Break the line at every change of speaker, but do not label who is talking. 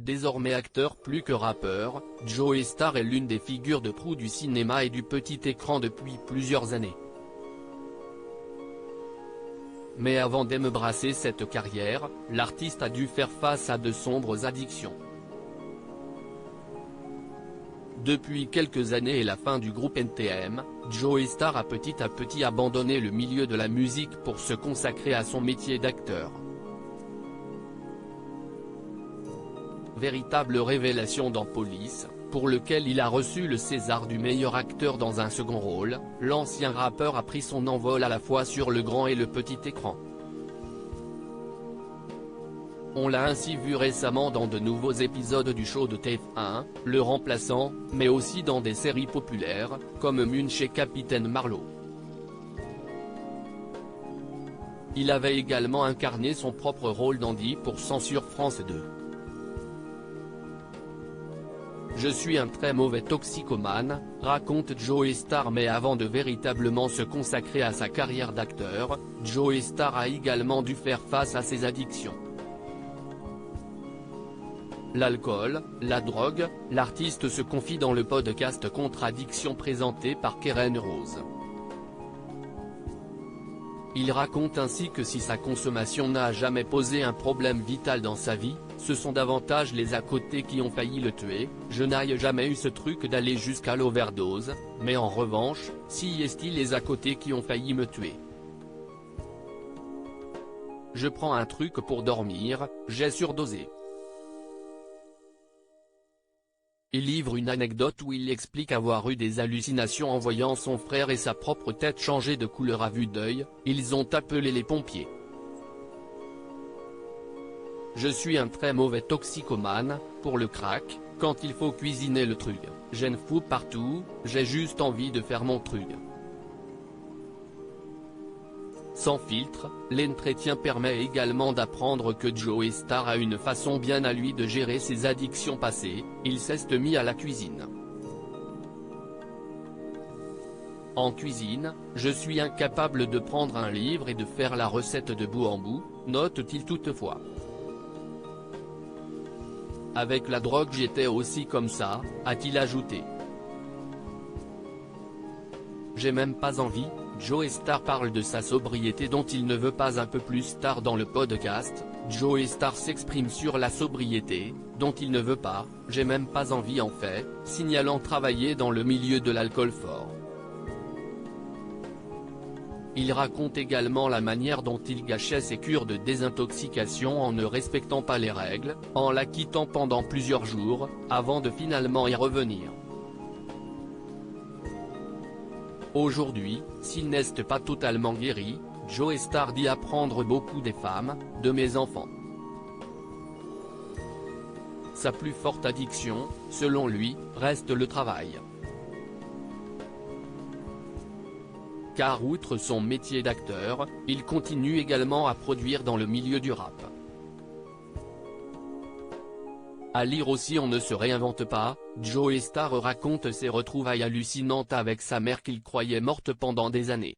Désormais acteur plus que rappeur, Joey Starr est l'une des figures de proue du cinéma et du petit écran depuis plusieurs années. Mais avant d'embrasser cette carrière, l'artiste a dû faire face à de sombres addictions. Depuis quelques années et la fin du groupe NTM, Joey Starr a petit à petit abandonné le milieu de la musique pour se consacrer à son métier d'acteur. Véritable révélation dans Police, pour lequel il a reçu le César du meilleur acteur dans un second rôle, l'ancien rappeur a pris son envol à la fois sur le grand et le petit écran. On l'a ainsi vu récemment dans de nouveaux épisodes du show de TF1, Le Remplaçant, mais aussi dans des séries populaires, comme Munch et Capitaine Marlowe. Il avait également incarné son propre rôle d'Andy pour sur France 2. Je suis un très mauvais toxicomane, raconte Joey Starr, mais avant de véritablement se consacrer à sa carrière d'acteur, Joey Starr a également dû faire face à ses addictions. L'alcool, la drogue, l'artiste se confie dans le podcast Contradiction présenté par Keren Rose. Il raconte ainsi que si sa consommation n'a jamais posé un problème vital dans sa vie, ce sont davantage les à côté qui ont failli le tuer. Je n'ai jamais eu ce truc d'aller jusqu'à l'overdose, mais en revanche, si est-il les à côté qui ont failli me tuer. Je prends un truc pour dormir, j'ai surdosé. Il livre une anecdote où il explique avoir eu des hallucinations en voyant son frère et sa propre tête changer de couleur à vue d'œil. Ils ont appelé les pompiers. Je suis un très mauvais toxicomane, pour le crack, quand il faut cuisiner le truc, j'en fous partout, j'ai juste envie de faire mon truc. Sans filtre, l'entretien permet également d'apprendre que Joey Starr a une façon bien à lui de gérer ses addictions passées. Il s'est mis à la cuisine. En cuisine, je suis incapable de prendre un livre et de faire la recette de bout en bout, note-t-il toutefois. Avec la drogue j'étais aussi comme ça, a-t-il ajouté. J'ai même pas envie. Joey Starr parle de sa sobriété dont il ne veut pas un peu plus tard dans le podcast. Joey Starr s'exprime sur la sobriété, dont il ne veut pas, j'ai même pas envie en fait, signalant travailler dans le milieu de l'alcool fort. Il raconte également la manière dont il gâchait ses cures de désintoxication en ne respectant pas les règles, en la quittant pendant plusieurs jours, avant de finalement y revenir. Aujourd'hui, s'il n'est pas totalement guéri, Joey Starr dit apprendre beaucoup des femmes, de mes enfants. Sa plus forte addiction, selon lui, reste le travail. Car outre son métier d'acteur, il continue également à produire dans le milieu du rap. À lire aussi On ne se réinvente pas, Joey Starr raconte ses retrouvailles hallucinantes avec sa mère qu'il croyait morte pendant des années.